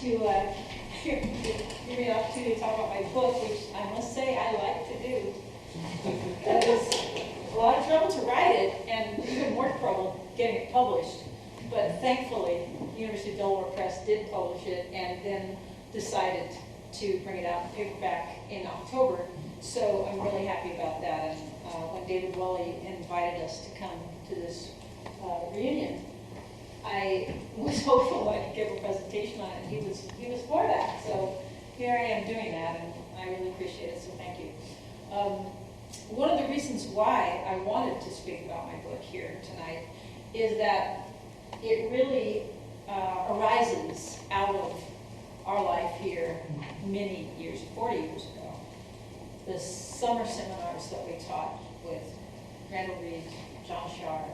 to give me an opportunity to talk about my book, which I must say I like to do. It was a lot of trouble to write it, and even more trouble getting it published. But thankfully, University of Delaware Press did publish it, and then decided to bring it out in paperback in October. So I'm really happy about that. And when David Welly invited us to come to this reunion, I was hopeful I could give a presentation on it. He was for that. So here I am doing that, and I really appreciate it. So thank you. One of the reasons why I wanted to speak about my book here tonight is that it really arises out of our life here many years, 40 years ago. The summer seminars that we taught with Randall Reed, John Shar,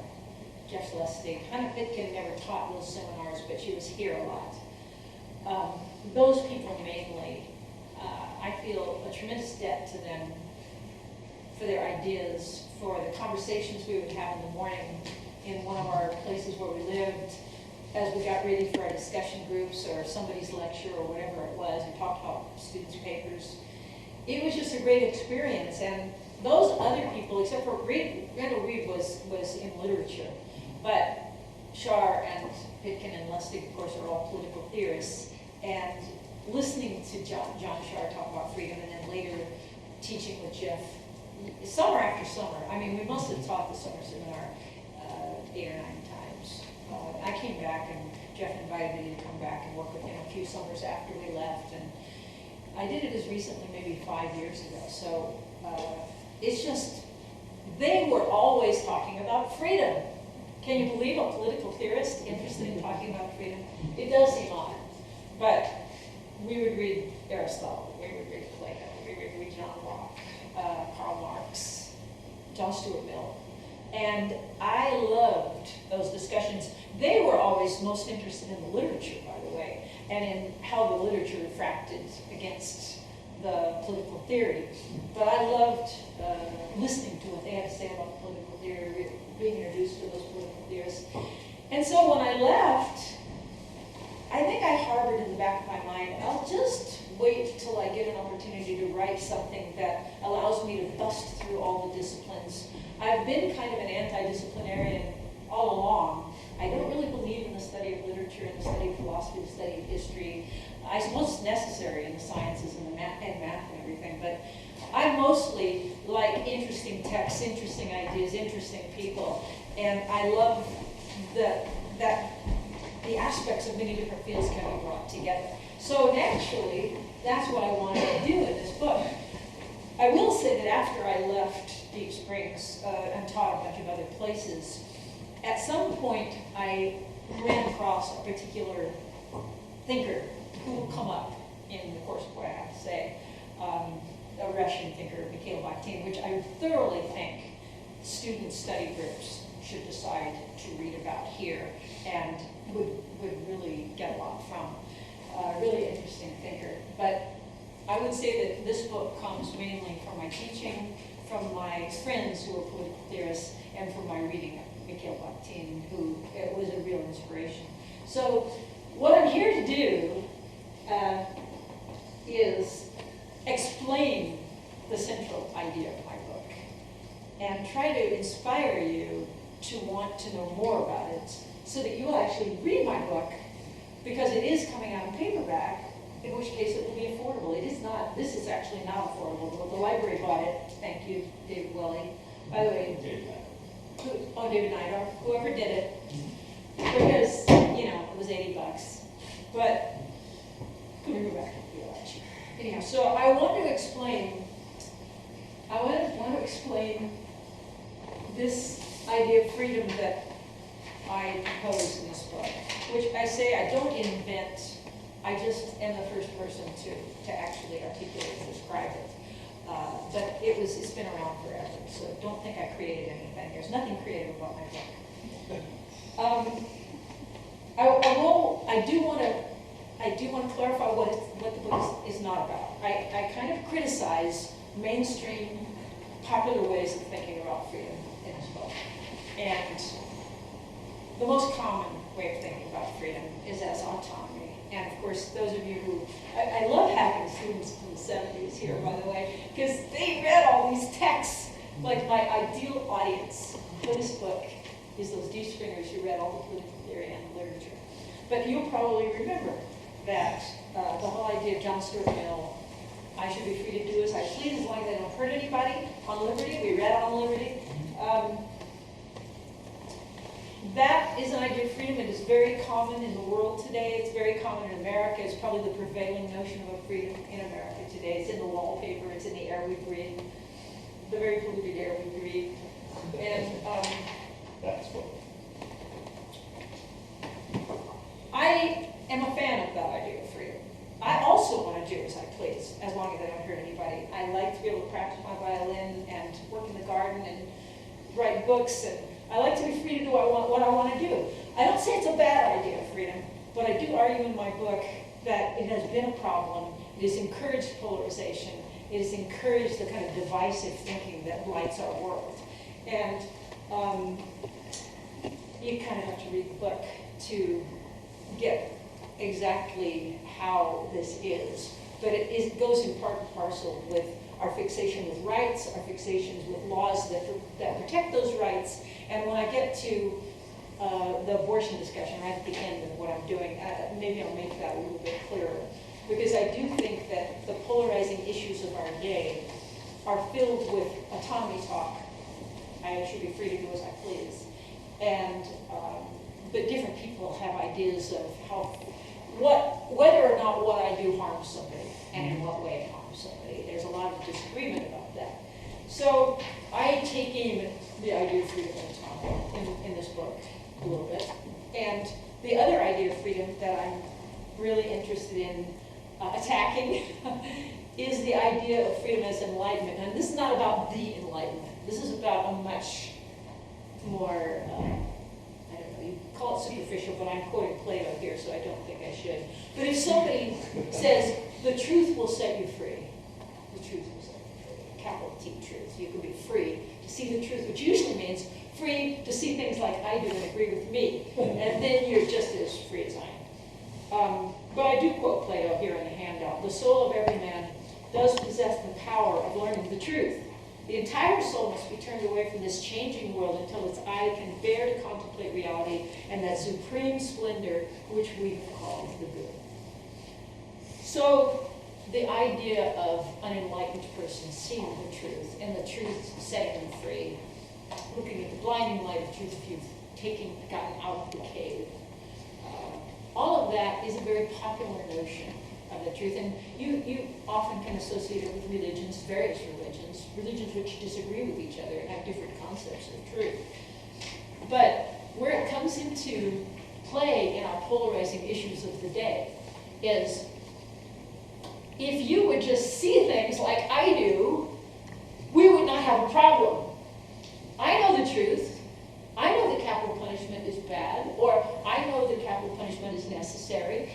Jeff Lustig. Hannah Pitkin never taught those seminars, but she was here a lot. Those people mainly, I feel a tremendous debt to them for their ideas, for the conversations we would have in the morning in one of our places where we lived, as we got ready for our discussion groups or somebody's lecture or whatever it was, and talked about students' papers. It was just a great experience, and those other people, except for Randall Reed was in literature, but Shar and Pitkin and Lustig, of course, are all political theorists, and listening to John Shar talk about freedom, and then later teaching with Jeff, summer after summer. I mean, we must have taught the summer seminar 8 or 9 times. I came back, and Jeff invited me to come back and work with him a few summers after we left, and I did it as recently, maybe 5 years ago. So it's just, they were always talking about freedom. Can you believe a political theorist interested in talking about freedom? It does seem odd, but we would read Aristotle, we would read Plato, we would read John Locke, Karl Marx, John Stuart Mill. And I loved those discussions. They were always most interested in the literature, by the way, and in how the literature refracted against the political theory. But I loved listening to what they had to say about political theory, being introduced to those political theorists. And so when I left, I think I harbored in the back of my mind, I'll just wait till I get an opportunity to write something that allows me to bust through all the disciplines. I've been kind of an anti-disciplinarian all along. I don't really believe in the study of literature and the study of philosophy, the study of history. I suppose it's necessary in the sciences and math and everything, but I mostly like interesting texts, interesting ideas, interesting people, and I love that the aspects of many different fields can be brought together. So naturally, that's what I wanted to do in this book. I will say that after I left Deep Springs and taught a bunch of other places, at some point I ran across a particular thinker who will come up in the course of what I have to say, a Russian thinker, Mikhail Bakhtin, which I thoroughly think student study groups should decide to read about here and would really get a lot from. A really interesting thinker. But I would say that this book comes mainly from my teaching, from my friends who are political theorists, and from my reading of Mikhail Bakhtin, who was a real inspiration. So what I'm here to do is explain the central idea of my book and try to inspire you to want to know more about it so that you will actually read my book, because it is coming out in paperback, in which case it will be affordable. It is not, this is actually not affordable. The library bought it. Thank you, David Welly. By the way, David Nidar, whoever did it, because, it was $80. But, could we go back and feel that? Anyhow, so I want to explain this idea of freedom that I propose in this book, which I say I don't invent, I just am the first person to actually articulate and describe it. But it's been around forever, so don't think I created anything. There's nothing creative about my book. I do want to clarify what the book is not about. I kind of criticize mainstream, popular ways of thinking about freedom in this book. And the most common way of thinking about freedom is as autonomy. And of course, course, those of you who, I love having students from the 70s here, by the way, because they read all these texts. Like my ideal audience for this book is those D-stringers who read all the political theory and literature. But you'll probably remember that the whole idea of John Stuart Mill, I should be free to do as I please as long as I don't hurt anybody, on liberty, we read on liberty. That is an idea of freedom. It is very common in the world today. It's very common in America. It's probably the prevailing notion of freedom in America today. It's in the wallpaper. It's in the air we breathe, the very polluted air we breathe. And That's what. I am a fan of that idea of freedom. I also want to do as I please, as long as I don't hurt anybody. I like to be able to practice my violin and work in the garden and write books, and I like to be free to do what I want to do. I don't say it's a bad idea of freedom, but I do argue in my book that it has been a problem. It has encouraged polarization. It has encouraged the kind of divisive thinking that blights our world. And you kind of have to read the book to get exactly how this is. But it goes in part and parcel with our fixation with rights, our fixations with laws that protect those rights. And when I get to the abortion discussion right at the end of what I'm doing, maybe I'll make that a little bit clearer. Because I do think that the polarizing issues of our day are filled with autonomy talk. I should be free to do as I please. And but different people have ideas of whether or not what I do harms somebody, and in what way it harms somebody. There's a lot of disagreement about that. So I take aim at the idea of freedom and autonomy in this book a little bit. And the other idea of freedom that I'm really interested in attacking is the idea of freedom as enlightenment. And this is not about the enlightenment. This is about a much more, I don't know, you call it superficial, but I'm quoting Plato here, so I don't think I should. But if somebody says, the truth will set you free, the truth will set you free, capital T truth, you can be free to see the truth, which usually means free to see things like I do and agree with me, and then you're just as free as I am. But I do quote Plato here in the handout. The soul of every man does possess the power of learning the truth. The entire soul must be turned away from this changing world until its eye can bear to contemplate reality and that supreme splendor which we call the good. So the idea of an enlightened person seeing the truth and the truth setting them free, looking at the blinding light of truth if you've gotten out of the cave. All of that is a very popular notion of the truth, and you often can associate it with religions, various religions which disagree with each other and have different concepts of truth. But where it comes into play in our polarizing issues of the day is, if you would just see things like I do, we would not have a problem. I know the truth. I know that capital punishment is bad, or I know that capital punishment is necessary.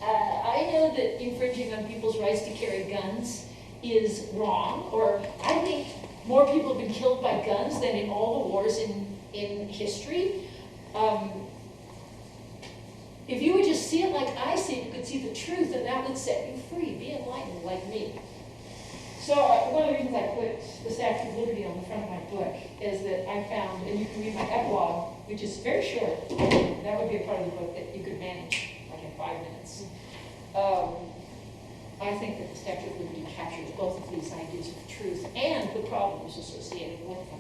I know that infringing on people's rights to carry guns is wrong, or I think more people have been killed by guns than in all the wars in history. If you would just see it like I see it, you could see the truth, and that would set you free. Be enlightened like me. So one of the reasons I put the Statue of Liberty on the front of my book is that I found, and you can read my epilogue, which is very short. That would be a part of the book that you could manage like in 5 minutes. I think that the Statue of Liberty captures both of these ideas of truth and the problems associated with them.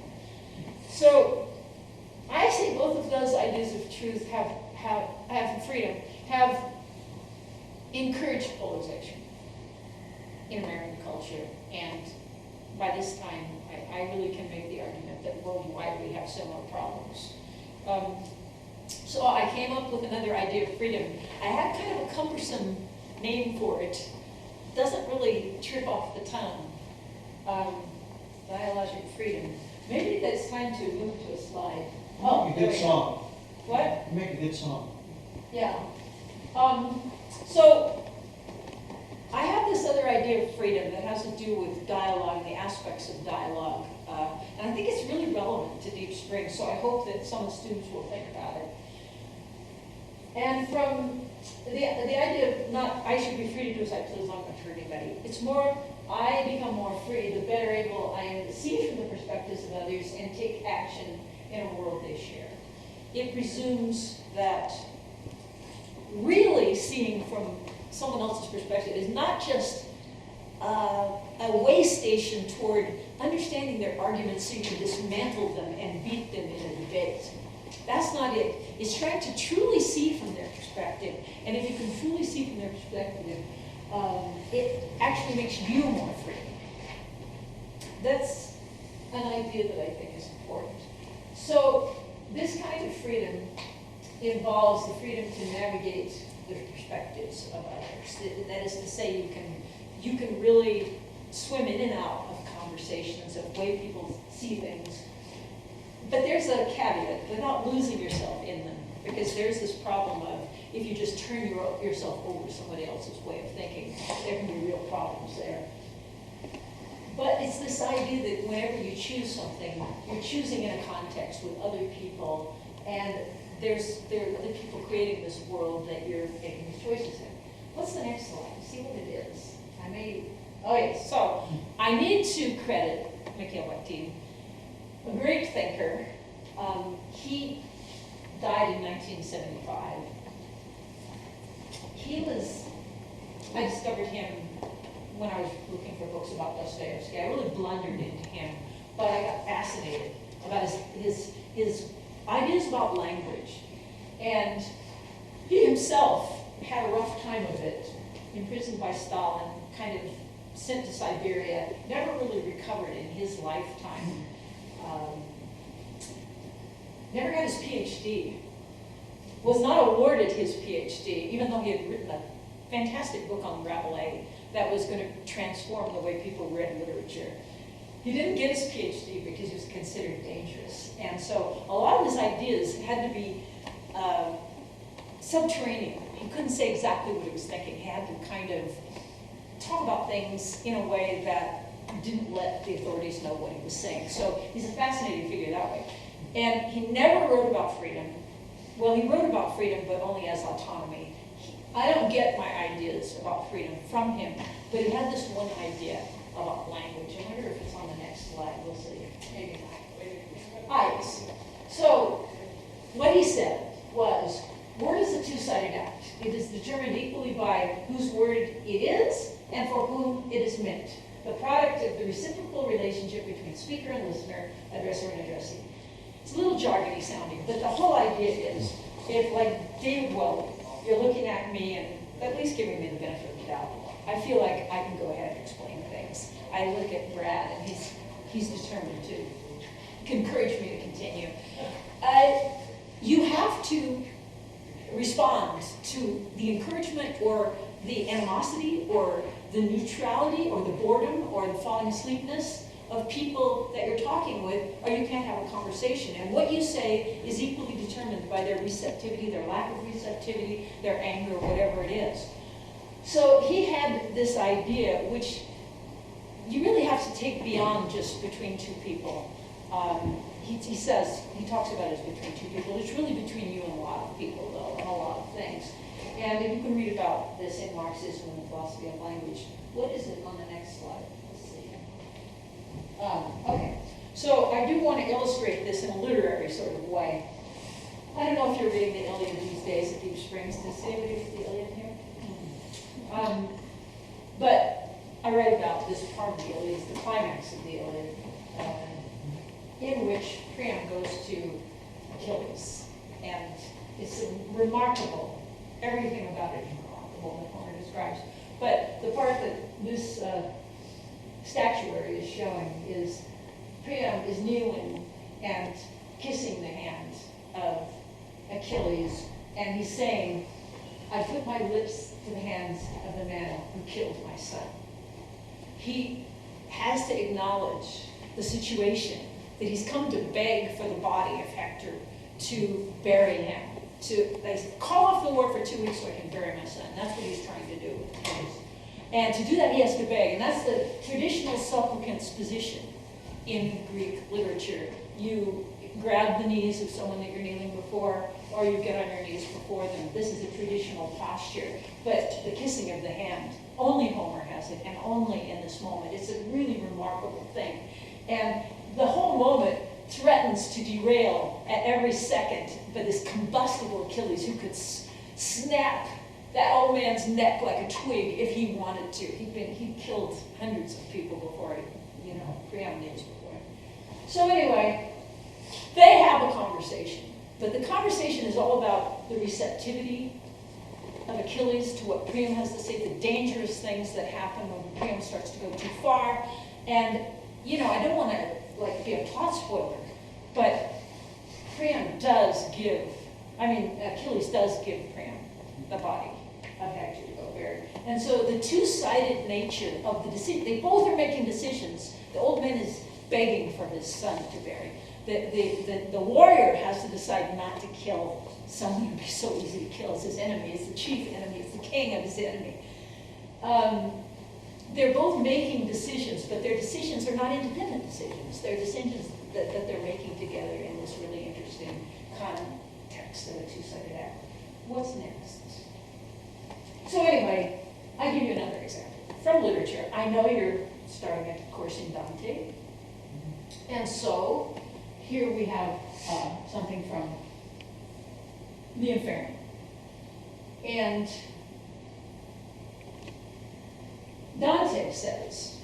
So I say both of those ideas of truth have freedom, have encouraged polarization in American culture, and by this time I really can make the argument that worldwide we have similar problems. So I came up with another idea of freedom. I had kind of a cumbersome name for it. Doesn't really trip off the tongue. Dialogic freedom. Maybe that's time to move to a slide. Oh, a good song. What? You make a good song. Yeah. So I have this other idea of freedom that has to do with dialogue and the aspects of dialogue. And I think it's really relevant to Deep Spring, so I hope that some of the students will think about it. And from the idea of not, I should be free to do as I please, not going to hurt anybody. It's more, I become more free, the better able I am to see from the perspectives of others and take action in a world they share. It presumes that really seeing from someone else's perspective is not just a way station toward understanding their arguments so you can dismantle them and beat them in a debate. That's not it. It's trying to truly see from their perspective. And if you can truly see from their perspective, it actually makes you more free. That's an idea that I think is important. So this kind of freedom involves the freedom to navigate the perspectives of others. That is to say, you can really swim in and out of conversations, of way people see things. But there's a caveat, without losing yourself in them, because there's this problem of if you just turn yourself over to somebody else's way of thinking, there can be real problems there. But it's this idea that whenever you choose something, you're choosing in a context with other people, and there are other people creating this world that you're making these choices in. What's the next slide? See what it is. So I need to credit Mikhail Bakhtin, a great thinker. He died in 1975. I discovered him when I was looking for books about Dostoevsky. I really blundered into him, but I got fascinated about his ideas about language. And he himself had a rough time of it, imprisoned by Stalin, kind of sent to Siberia, never really recovered in his lifetime. Never got his PhD, was not awarded his PhD, even though he had written a fantastic book on Rabelais that was going to transform the way people read literature. He didn't get his PhD because he was considered dangerous. And so a lot of his ideas had to be subterranean. He couldn't say exactly what he was thinking. He had to kind of talk about things in a way that didn't let the authorities know what he was saying. So he's a fascinating figure that way. And he never wrote about freedom. Well, he wrote about freedom, but only as autonomy. I don't get my ideas about freedom from him, but he had this one idea about language. I wonder if it's on the next slide. We'll see. Maybe not. Yes. So what he said was, word is a two-sided act. It is determined equally by whose word it is and for whom it is meant. The product of the reciprocal relationship between speaker and listener, addresser and addressee. It's a little jargony sounding, but the whole idea is, if like David Well, you're looking at me and at least giving me the benefit of the doubt, I feel like I can go ahead and explain things. I look at Brad and he's determined to encourage me to continue. You have to respond to the encouragement or the animosity or the neutrality or the boredom or the falling asleepness of people that you're talking with, or you can't have a conversation. And what you say is equally determined by their receptivity, their lack of receptivity, their anger, whatever it is. So he had this idea, which you really have to take beyond just between two people. He talks about it as between two people. It's really between you and a lot of people, though, and a lot of things. And you can read about this in Marxism and the philosophy of language. What is it on the next slide? Let's see. Okay. So I do want to illustrate this in a literary sort of way. I don't know if you're reading the Iliad these days at Deep Springs. Does anybody read the Iliad here? But I read about this part of the Iliad, the climax of the Iliad, in which Priam goes to Achilles. And it's remarkable. Everything about it is remarkable, the Homer describes. But the part that this statuary is showing is Priam is kneeling and kissing the hand of Achilles, and he's saying, I put my lips to the hands of the man who killed my son. He has to acknowledge the situation, that he's come to beg for the body of Hector to bury him, to call off the war for 2 weeks so I can bury my son. That's what he's trying to do with Achilles. And to do that, he has to beg. And that's the traditional supplicant's position in Greek literature. You grab the knees of someone that you're kneeling before, or you get on your knees before them. This is a traditional posture. But the kissing of the hand, only Homer has it, and only in this moment. It's a really remarkable thing. And the whole moment threatens to derail at every second by this combustible Achilles who could snap that old man's neck like a twig if he wanted to. He killed hundreds of people before he, Priam knees before him. So anyway, they have a conversation. But the conversation is all about the receptivity of Achilles to what Priam has to say, the dangerous things that happen when Priam starts to go too far. And, I don't want to be a plot spoiler, but Achilles does give Priam the body of Hector to go bury. And so the two-sided nature of the decision, they both are making decisions. The old man is begging for his son to bury. The warrior has to decide not to kill someone who'd be so easy to kill. It's his enemy, it's the chief enemy, it's the king of his enemy. They're both making decisions, but their decisions are not independent decisions. They're decisions that they're making together in this really interesting context of a two-sided act. What's next? So anyway, I'll give you another example from literature. I know you're starting a course in Dante, and so here we have something from the Inferno. And Dante says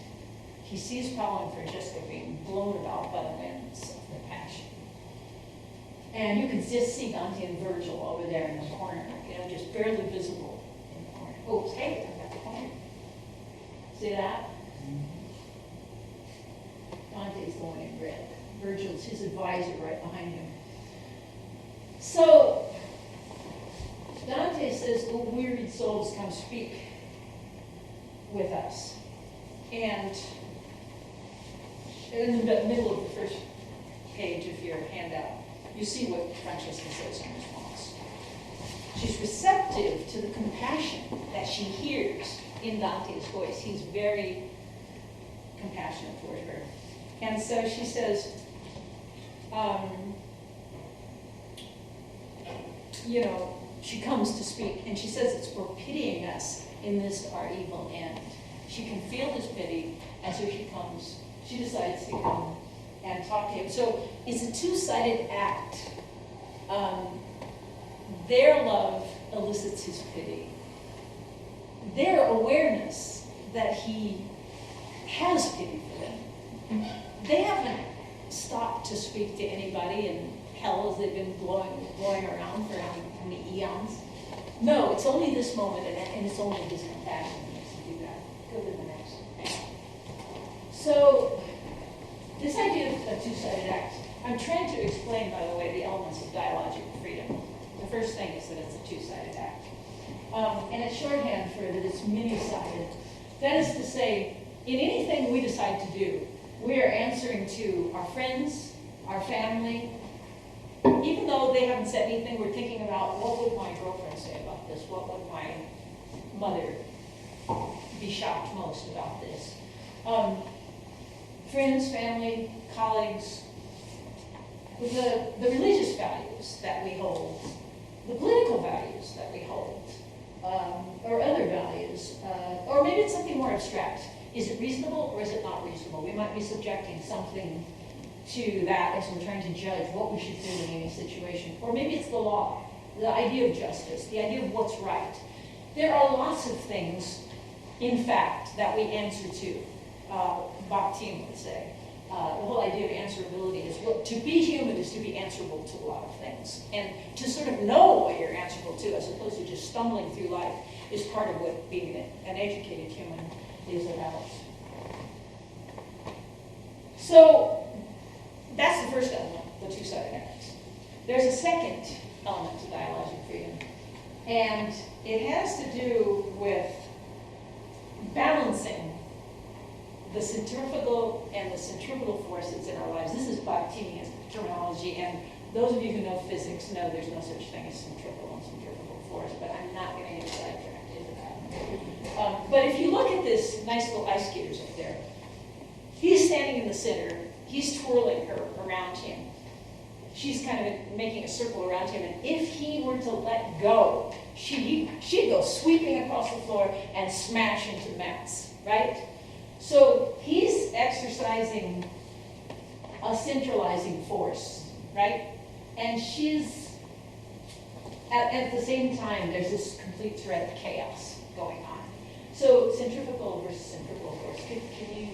he sees Paolo and Francesca being blown about by the winds of their passion. And you can just see Dante and Virgil over there in the corner, just barely visible in the corner. Oh, hey, I've got the corner. See that? Dante's the one in red. Virgil's his advisor right behind him. So, Dante says, "O wearied souls, come speak with us." And in the middle of the first page of your handout, you see what Francesca says in response. She's receptive to the compassion that she hears in Dante's voice. He's very compassionate toward her. And so she says, she comes to speak, and she says it's for pitying us in this our evil end. She can feel his pity, and so she decides to come and talk to him. So it's a two-sided act. Their love elicits his pity. Their awareness that he has pity for them. They haven't stopped to speak to anybody in hell as they've been blowing around for how many eons. No, it's only this moment, and it's only his compassion that makes them do that. Go to the next. So, this idea of a two-sided act, I'm trying to explain, by the way, the elements of dialogical freedom. The first thing is that it's a two-sided act. And it's shorthand for that it's many-sided. That is to say, in anything we decide to do, we are answering to our friends, our family. Even though they haven't said anything, we're thinking about what would my girlfriend say about this? What would my mother be shocked most about this? Friends, family, colleagues, the religious values that we hold, the political values that we hold, or other values, or maybe it's something more abstract. Is it reasonable or is it not reasonable? We might be subjecting something to that as we're trying to judge what we should do in any situation. Or maybe it's the law, the idea of justice, the idea of what's right. There are lots of things, in fact, that we answer to. Bakhtin would say. The whole idea of answerability is, to be human is to be answerable to a lot of things. And to sort of know what you're answerable to as opposed to just stumbling through life is part of what being an educated human is about. So that's the first element, the two-sided act. There's a second element to dialogic freedom, and it has to do with balancing the centrifugal and the centripetal forces in our lives. This is Bakhtinian terminology, and those of you who know physics know there's no such thing as centrifugal and centrifugal force, but I'm not going to get sidetracked into that. But if you look at this nice little ice skaters up there, he's standing in the center, he's twirling her around him. she's kind of making a circle around him, and if he were to let go, she'd go sweeping across the floor and smash into mats, right? So he's exercising a centralizing force, right? And she's, at the same time, there's this complete threat of chaos going on. So centrifugal versus centrifugal force. Can you,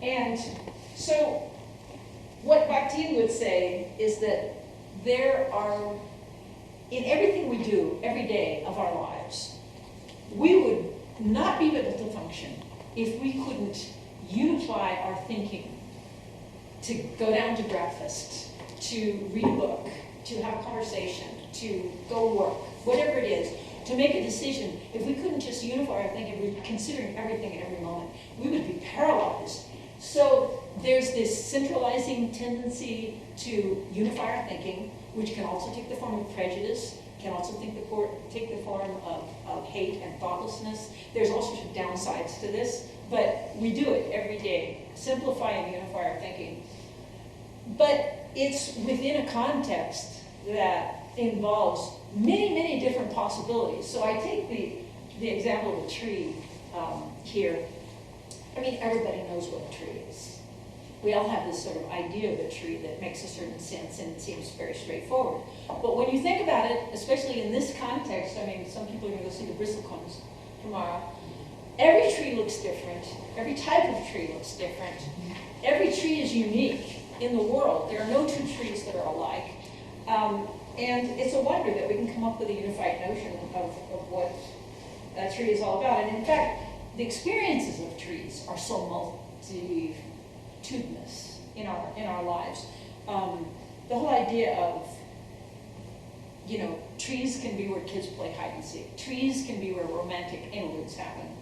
and so what Bakhtin would say is that there are, in everything we do every day of our lives, we would not be able to function if we couldn't unify our thinking, to go down to breakfast, to read a book, to have a conversation, to go work, whatever it is, to make a decision. If we couldn't just unify our thinking, we're considering everything at every moment, we would be paralyzed. So there's this centralizing tendency to unify our thinking, which can also take the form of prejudice, can also take the form of hate and thoughtlessness. There's all sorts of downsides to this, but we do it every day, simplify and unify our thinking. But it's within a context that involves many, many different possibilities. So I take the example of a tree here. I mean, everybody knows what a tree is. We all have this sort of idea of a tree that makes a certain sense and it seems very straightforward. But when you think about it, especially in this context, I mean, some people are going to go see the bristlecones tomorrow. Every tree looks different. Every type of tree looks different. Every tree is unique in the world. There are no two trees that are alike. And it's a wonder that we can come up with a unified notion of what that tree is all about. And in fact, the experiences of trees are so multitudinous in our lives. The whole idea of, trees can be where kids play hide and seek. Trees can be where romantic interludes happen.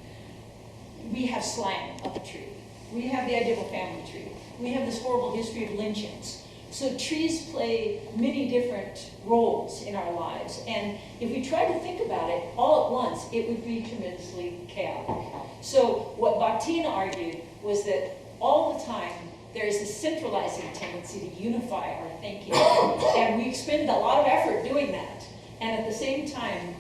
We have slang of a tree. We have the idea of a family tree. We have this horrible history of lynchings. So trees play many different roles in our lives. And if we tried to think about it all at once, it would be tremendously chaotic. So what Bakhtin argued was that all the time there is a centralizing tendency to unify our thinking. And we expend a lot of effort doing that. And at the same time,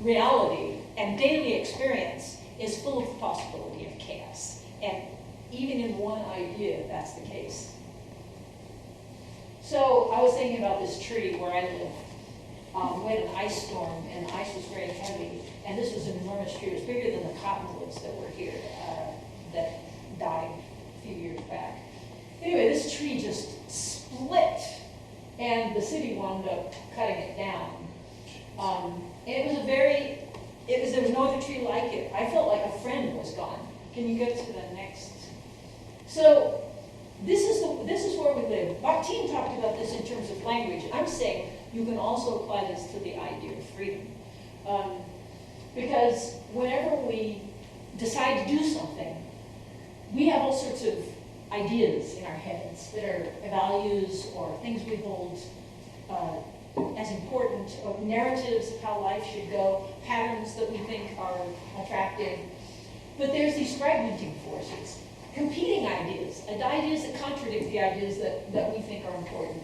reality and daily experience is full of the possibility of chaos. And even in one idea, that's the case. So I was thinking about this tree where I live. We had an ice storm, and the ice was very heavy. And this was an enormous tree. It was bigger than the cottonwoods that were here that died a few years back. Anyway, this tree just split, and the city wound up cutting it down. And there was no other tree like it. I felt like a friend was gone. Can you go to the next? So this is where we live. Bakhtin talked about this in terms of language. I'm saying you can also apply this to the idea of freedom. Because whenever we decide to do something, we have all sorts of ideas in our heads that are values or things we hold as important, or narratives of how life should go, patterns that we think are attractive. But there's these fragmenting forces, competing ideas that contradict the ideas that we think are important.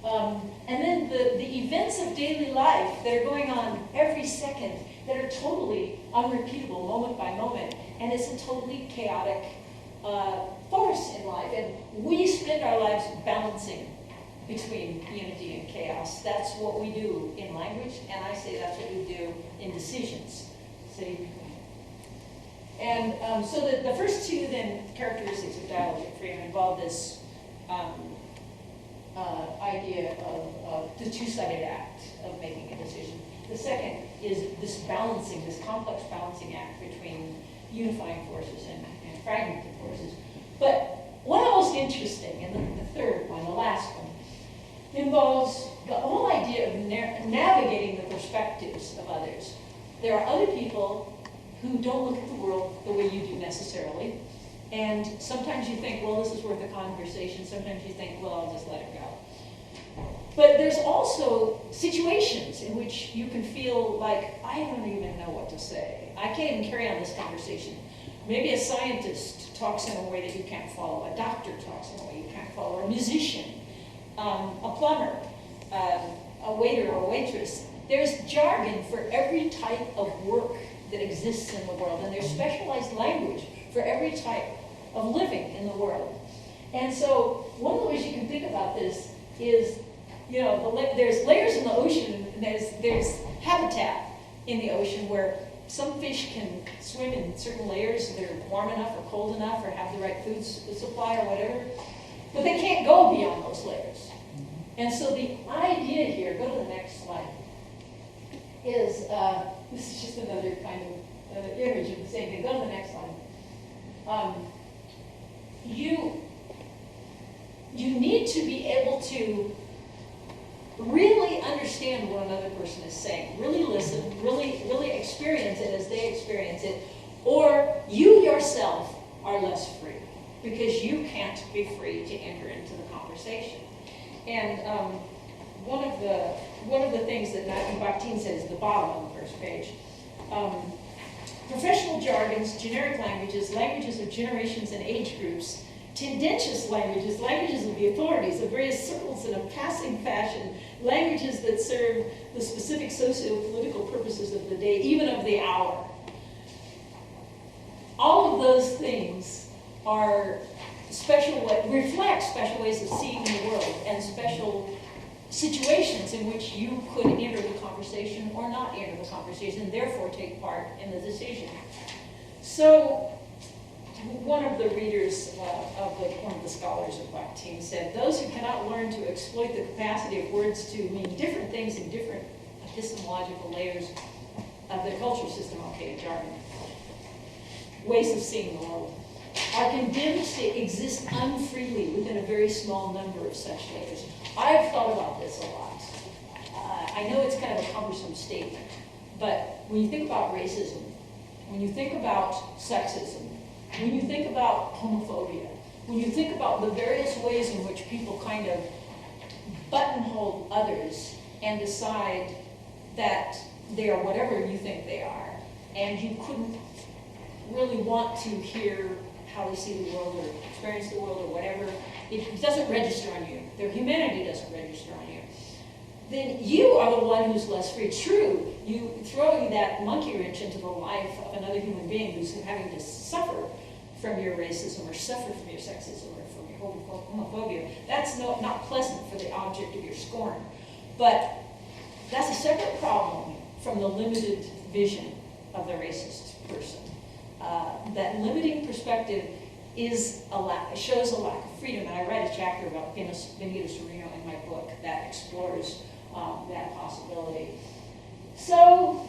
And then the events of daily life that are going on every second that are totally unrepeatable moment by moment, and it's a totally chaotic force in life. And we spend our lives balancing between unity and chaos. That's what we do in language, and I say that's what we do in decisions. And so the first two then characteristics of dialogic freedom involve this idea of the two-sided act of making a decision. The second is this balancing, this complex balancing act between unifying forces and fragmenting forces. But one of the most interesting, and then the third one, the last one, involves the whole idea of navigating the perspectives of others. There are other people who don't look at the world the way you do necessarily. And sometimes you think, well, this is worth a conversation. Sometimes you think, well, I'll just let it go. But there's also situations in which you can feel like, I don't even know what to say. I can't even carry on this conversation. Maybe a scientist talks in a way that you can't follow. A doctor talks in a way you can't follow. Or a musician, a plumber, a waiter or a waitress. There's jargon for every type of work that exists in the world, and there's specialized language for every type of living in the world. And so one of the ways you can think about this is, there's layers in the ocean, and there's habitat in the ocean where some fish can swim in certain layers that are warm enough or cold enough or have the right food supply or whatever, but they can't go beyond those layers. And so the idea here, go to the next slide, is, this is just another kind of image of the same thing. Go to the next slide. You need to be able to really understand what another person is saying, really listen, really experience it as they experience it, or you yourself are less free because you can't be free to enter into the conversation. And one of the things that Matthew Bakhtin says at the bottom on the first page, professional jargons, generic languages, languages of generations and age groups, tendentious languages, languages of the authorities, of various circles in a passing fashion, languages that serve the specific socio-political purposes of the day, even of the hour. All of those things are reflect special ways of seeing the world and special situations in which you could enter the conversation or not enter the conversation, and therefore take part in the decision. So, one of the readers, one of the scholars of Bakhtin said, those who cannot learn to exploit the capacity of words to mean different things in different epistemological layers of the culture system, jargon, ways of seeing the world, are condemned to exist unfreely within a very small number of such layers. I've thought about this a lot. I know it's kind of a cumbersome statement, but when you think about racism, when you think about sexism, when you think about homophobia, when you think about the various ways in which people kind of buttonhole others and decide that they are whatever you think they are, and you couldn't really want to hear how they see the world or experience the world or whatever, it doesn't register on you, their humanity doesn't register on you, then you are the one who's less free. True, you throwing that monkey wrench into the life of another human being who's having to suffer from your racism or suffer from your sexism or from your homophobia, that's not pleasant for the object of your scorn. But that's a separate problem from the limited vision of the racist person. That limiting perspective shows a lack of freedom, and I write a chapter about Benito Cereno in my book that explores that possibility. So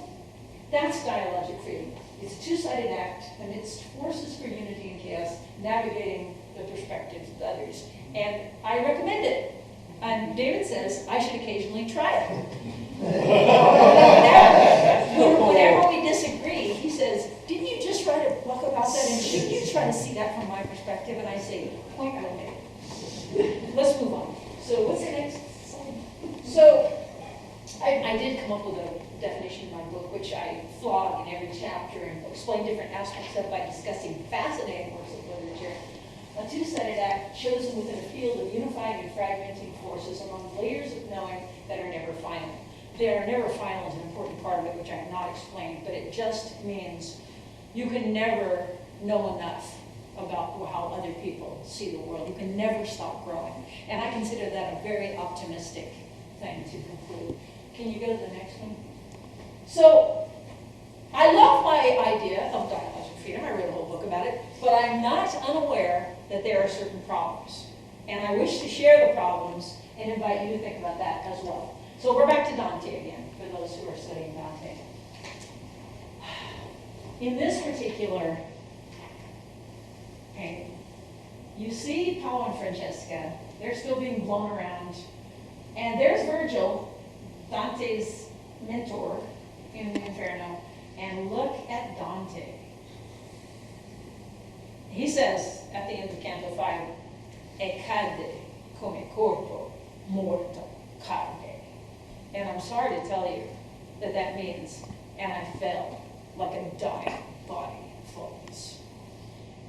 that's dialogic freedom. It's a two-sided act amidst forces for unity and chaos, navigating the perspectives of others. And I recommend it. And David says I should occasionally try it. Whenever we disagree, he says, didn't you just write a book about that? And shouldn't you try to see that from my perspective? And I say, point well made. Let's move on. So what's the next slide? So I did come up with a definition in my book, which I flog in every chapter and explain different aspects of by discussing fascinating works of literature. A two-sided act chosen within a field of unifying and fragmenting forces among layers of knowing that are never final. They are never final is an important part of it, which I have not explained, but it just means you can never know enough about how other people see the world. You can never stop growing. And I consider that a very optimistic thing to conclude. Can you go to the next one? So, I love my idea of dialogic freedom. I wrote a whole book about it, but I'm not unaware that there are certain problems. And I wish to share the problems and invite you to think about that as well. So we're back to Dante again, for those who are studying Dante. In this particular painting, you see Paolo and Francesca. They're still being blown around. And there's Virgil, Dante's mentor in the Inferno. And look at Dante. He says at the end of Canto 5, E cade come corpo morto carne. And I'm sorry to tell you that that means, and I fell like a dying body falls.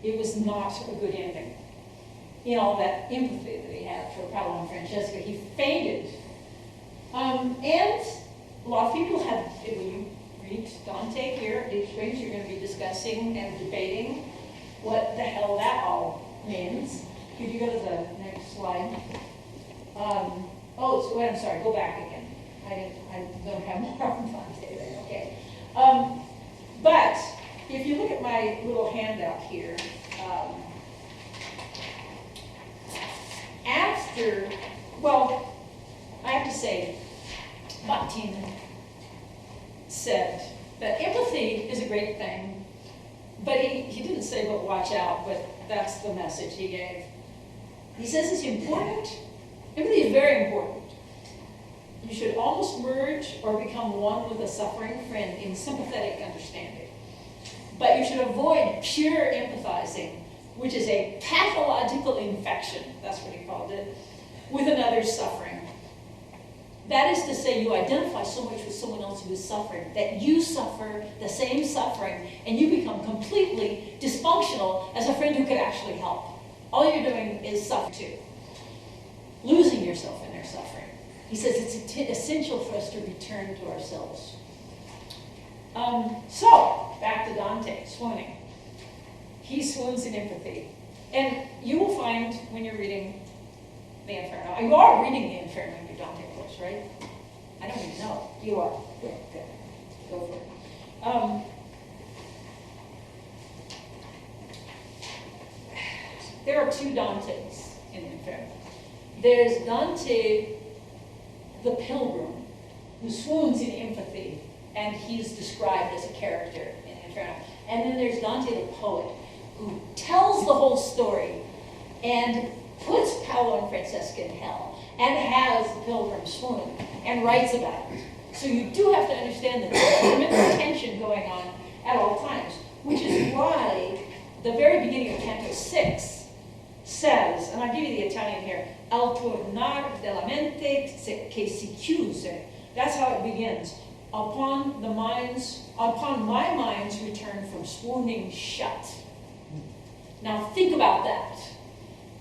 it was not a good ending. In all that empathy that he had for Paolo and Francesca, he fainted. And a lot of people have, when you read Dante here at Deep Springs, you're going to be discussing and debating what the hell that all means. Could you go to the next slide? Oh, so wait, I'm sorry, go back again. I don't have more on Dante there, okay. But if you look at my little handout here, I have to say, Bakhtin said that empathy is a great thing, but he didn't say, but watch out, but that's the message he gave. He says it's important. Empathy is very important. You should almost merge or become one with a suffering friend in sympathetic understanding. But you should avoid pure empathizing, which is a pathological infection, that's what he called it, with another's suffering. That is to say, you identify so much with someone else who is suffering that you suffer the same suffering and you become completely dysfunctional as a friend who could actually help. All you're doing is suffer too, losing yourself in their suffering. He says it's essential for us to return to ourselves. So, back to Dante, swooning. He swoons in empathy. And you will find when you're reading the Inferno, you are reading the Inferno in your Dante course, right? I don't even know. You are. Good, good. Go for it. There are two Dantes in the Inferno. There's Dante the pilgrim, who swoons in empathy, and he's described as a character in the Inferno. And then there's Dante the poet, who tells the whole story and puts Paolo and Francesca in hell, and has the pilgrim swoon, and writes about it. So you do have to understand that there's tremendous tension going on at all times, which is why the very beginning of Canto 6 says, and I'll give you the Italian here, al tornar della mente che si chiuse. That's how it begins. Upon my mind's return from swooning shut. Now think about that.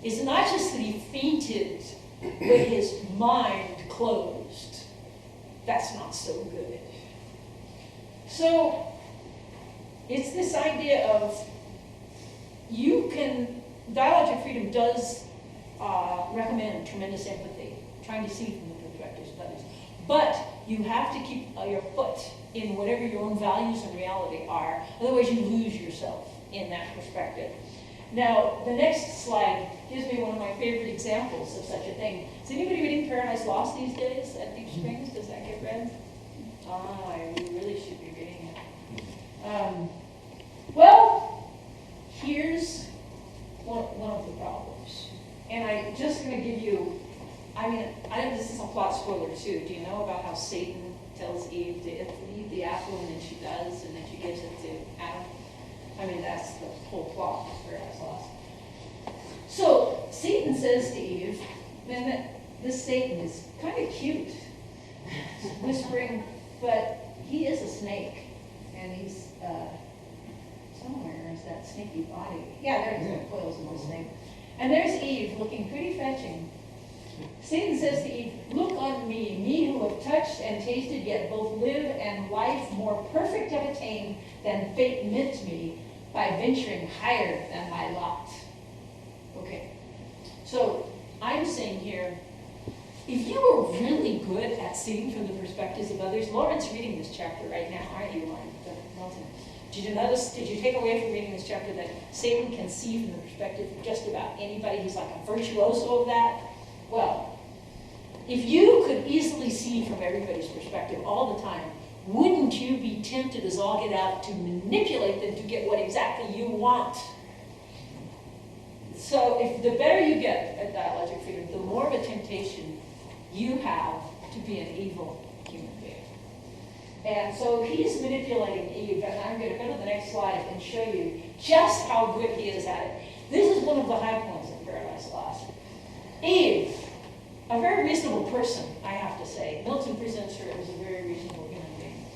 It's not just that he fainted, but his mind closed. That's not so good. So it's this idea of dialogic freedom does recommend tremendous empathy, trying to see from the perspectives of others. But you have to keep your foot in whatever your own values and reality are, otherwise you lose yourself in that perspective. Now, the next slide gives me one of my favorite examples of such a thing. Is anybody reading Paradise Lost these days at Deep Springs? Does that get read? You really should be reading it. Well, here's one of the problems. And I'm just going to give you, this is a plot spoiler too. Do you know about how Satan tells Eve to eat the apple, and then she does, and then she gives it to Adam? That's the whole plot of Paradise Lost. So Satan says to Eve, man, this Satan is kind of cute, whispering, but he is a snake, and he's somewhere is that snaky body. Yeah, there's the coils of the snake. And there's Eve looking pretty fetching. Satan says to Eve, look on me who have touched and tasted, yet both live and life more perfect have attained than fate meant me by venturing higher than my lot. Okay, so I'm saying here, if you were really good at seeing from the perspectives of others, Lauren's reading this chapter right now, aren't you, Lauren? Did you take away from reading this chapter that Satan can see from the perspective of just about anybody? He's like a virtuoso of that. Well, if you could easily see from everybody's perspective all the time, wouldn't you be tempted as all get out to manipulate them to get what exactly you want? So if the better you get at dialogic freedom, the more of a temptation you have to be an evil human being. And so he's manipulating Eve, and I'm going to go to the next slide and show you just how good he is at it. This is one of the high points of Paradise Lost. Eve, a very reasonable person, I have to say. Milton presents her as a very reasonable human being.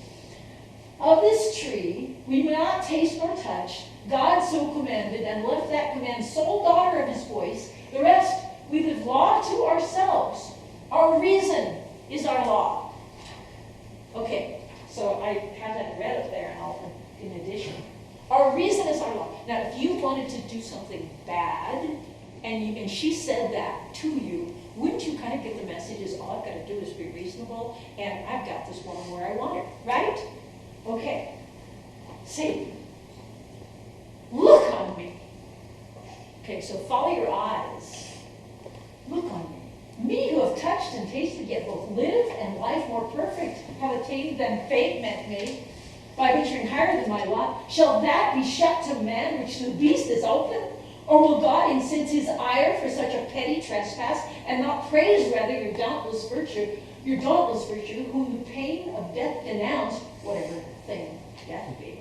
Of this tree we may not taste nor touch, God so commanded and left that command sole daughter of his voice. The rest, we live law to ourselves. Our reason is our law. Okay, so I have that read up there in addition. Our reason is our law. Now, if you wanted to do something bad, and she said that to you, wouldn't you kind of get the message is all I've got to do is be reasonable, and I've got this woman where I want her, right? Okay. Satan, look on me. Okay, so follow your eyes. Look on me. Me who have touched and tasted, yet both live and life more perfect have attained than fate meant me, by venturing higher than my lot. Shall that be shut to man which the beast is open? Or will God incense his ire for such a petty trespass, and not praise rather your dauntless virtue, whom the pain of death denounced, whatever thing death be?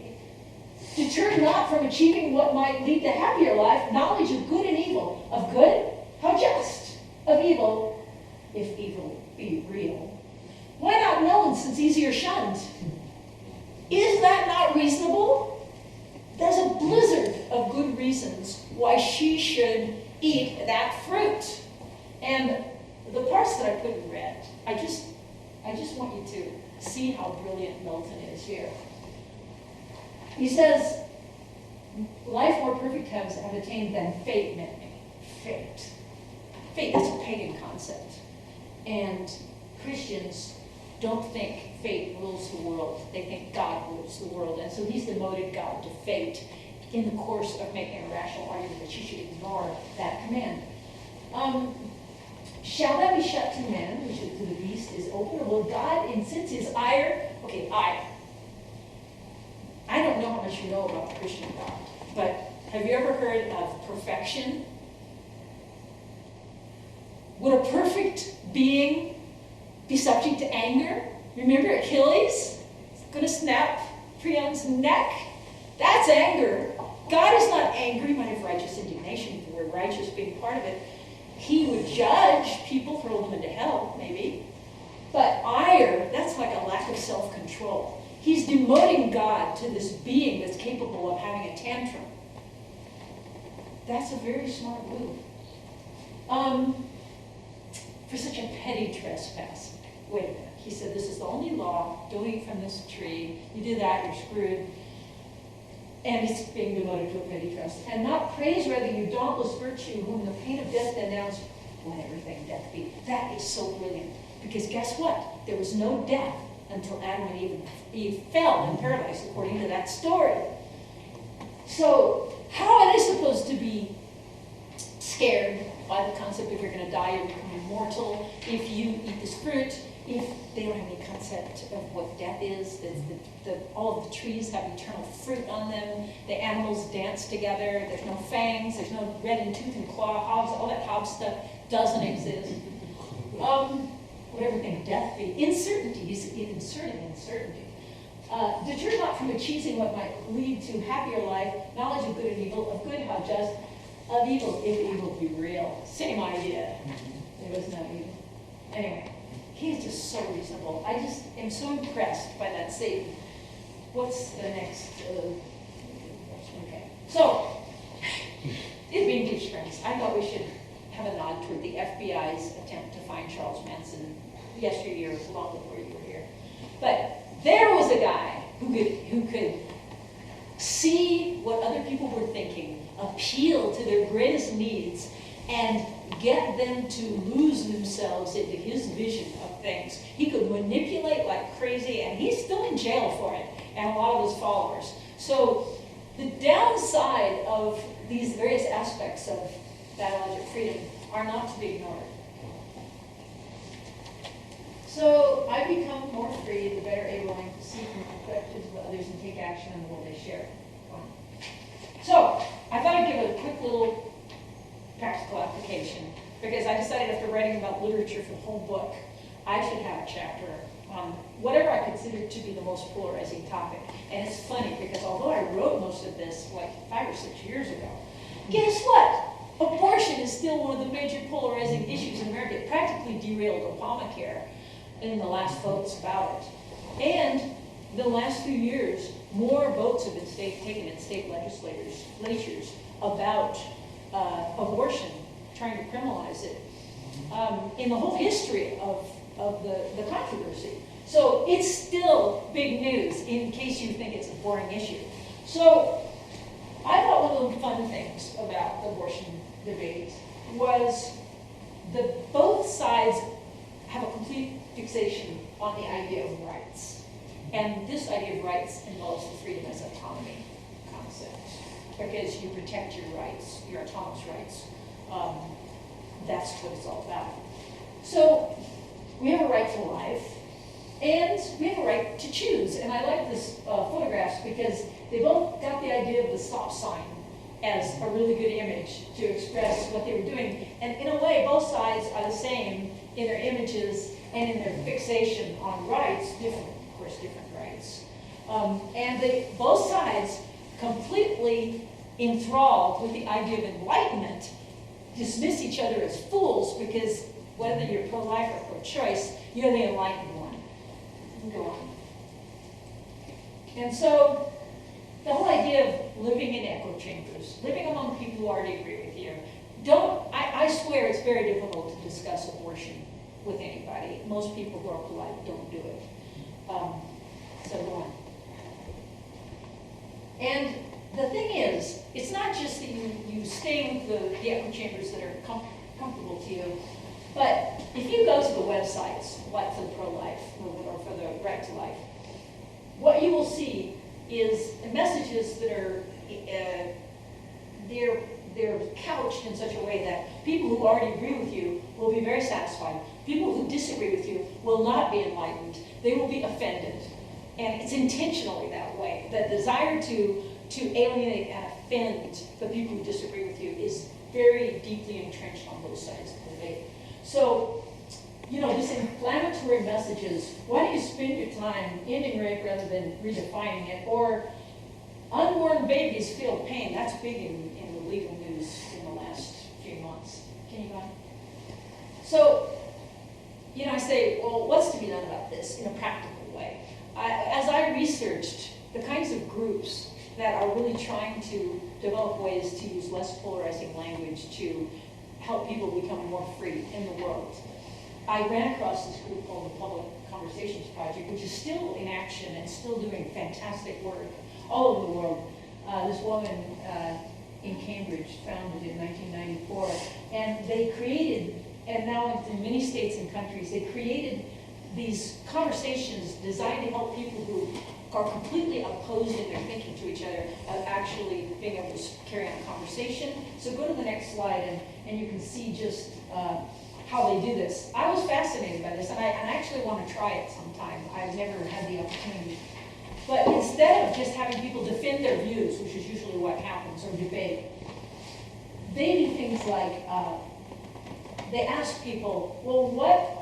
Deterred not from achieving what might lead to happier life, knowledge of good and evil. Of good, how just. Of evil, if evil be real. Why not known, since easier shunned? Is that not reasonable? There's a blizzard of good reasons why she should eat that fruit. And the parts that I put in red, I just want you to see how brilliant Milton is here. He says, life more perfect have attained than fate meant me. Fate. Fate, that's a pagan concept. And Christians don't think fate rules the world. They think God rules the world. And so he's demoted God to fate in the course of making a rational argument that she should ignore that command. Shall that be shut to men, which to the beast is open, or will God incense his ire? Okay, ire. I don't know how much you know about the Christian God, but have you ever heard of perfection? Would a perfect being be subject to anger? Remember Achilles? He's going to snap Priam's neck. That's anger. God is not angry. He might have righteous indignation, the word righteous being part of it. He would judge people, throw them into hell, maybe. But ire, that's like a lack of self-control. He's demoting God to this being that's capable of having a tantrum. That's a very smart move. For such a petty trespass. Wait a minute. He said, this is the only law. Don't eat from this tree. You do that, you're screwed. And it's being demoted to a petty trespass. And not praise rather your dauntless virtue, whom the pain of death denounced, whatever thing death be. That is so brilliant. Because guess what? There was no death until Adam and Eve fell in paradise, according to that story. So how are they supposed to be scared by the concept if you're going to die, you're becoming immortal, if you eat this fruit, if they don't have any concept of what death is, all of the trees have eternal fruit on them, the animals dance together, there's no fangs, there's no red and tooth and claw, Hobbes, all that Hobbes stuff doesn't exist. Whatever thing death be. Uncertainty, he's inserting uncertainty. Deterred not from achieving what might lead to happier life, knowledge of good and evil, of good how just, of evil, if evil be real. Same idea. There was no evil. Anyway, he's just so reasonable. I just am so impressed by that Satan. What's the next? Okay. So, it being Deep Springs, I thought we should have a nod toward the FBI's attempt to find Charles Manson yesteryear, long before you were here. But there was a guy who could see what other people were thinking, appeal to their greatest needs, and get them to lose themselves into his vision of things. He could manipulate like crazy, and he's still in jail for it, and a lot of his followers. So the downside of these various aspects of biologic freedom are not to be ignored. So I become more free, the better able I am to see from the perspectives of others and take action on the world they share. So I thought I'd give a quick little practical application, because I decided after writing about literature for the whole book, I should have a chapter on whatever I consider to be the most polarizing topic. And it's funny, because although I wrote most of this like 5 or 6 years ago, guess what? Abortion is still one of the major polarizing issues in America. It practically derailed Obamacare in the last votes about it. And the last few years, more votes have been taken in state legislatures about abortion, trying to criminalize it, in the whole history of the controversy. So it's still big news in case you think it's a boring issue. So I thought one of the fun things about the abortion debate was that both sides have a complete fixation on the idea of rights. And this idea of rights involves the freedom as autonomy concept, because you protect your rights, your autonomous rights. That's what it's all about. So we have a right to life, and we have a right to choose. And I like this photographs because they both got the idea of the stop sign as a really good image to express what they were doing. And in a way, both sides are the same in their images and in their fixation on rights, different rights. And both sides completely enthralled with the idea of enlightenment dismiss each other as fools because whether you're pro-life or pro-choice, you're the enlightened one. Go on. And so the whole idea of living in echo chambers, living among people who already agree with you, I swear it's very difficult to discuss abortion with anybody. Most people who are polite don't do it. So go on. And the thing is, it's not just that you stay with the echo chambers that are comfortable to you, but if you go to the websites, like for the pro-life or for the right to life, what you will see is messages that are, they're couched in such a way that people who already agree with you will be very satisfied. People who disagree with you will not be enlightened. They will be offended. And it's intentionally that way. The desire to alienate and offend the people who disagree with you is very deeply entrenched on both sides of the debate. So, these inflammatory messages, why don't you spend your time ending rape rather than redefining it? Or unborn babies feel pain. That's big in the legal news in the last few months. Can you go on? So, I say, well, what's to be done about this in a practical way? As I researched the kinds of groups that are really trying to develop ways to use less polarizing language to help people become more free in the world, I ran across this group called the Public Conversations Project, which is still in action and still doing fantastic work all over the world. This woman in Cambridge founded in 1994, and they created, and now in many states and countries, they created these conversations designed to help people who are completely opposed in their thinking to each other of actually being able to carry on a conversation. So go to the next slide, and you can see just how they do this. I was fascinated by this, and I actually want to try it sometime. I've never had the opportunity. But instead of just having people defend their views, which is usually what happens, or debate, they do things like, they ask people, well, what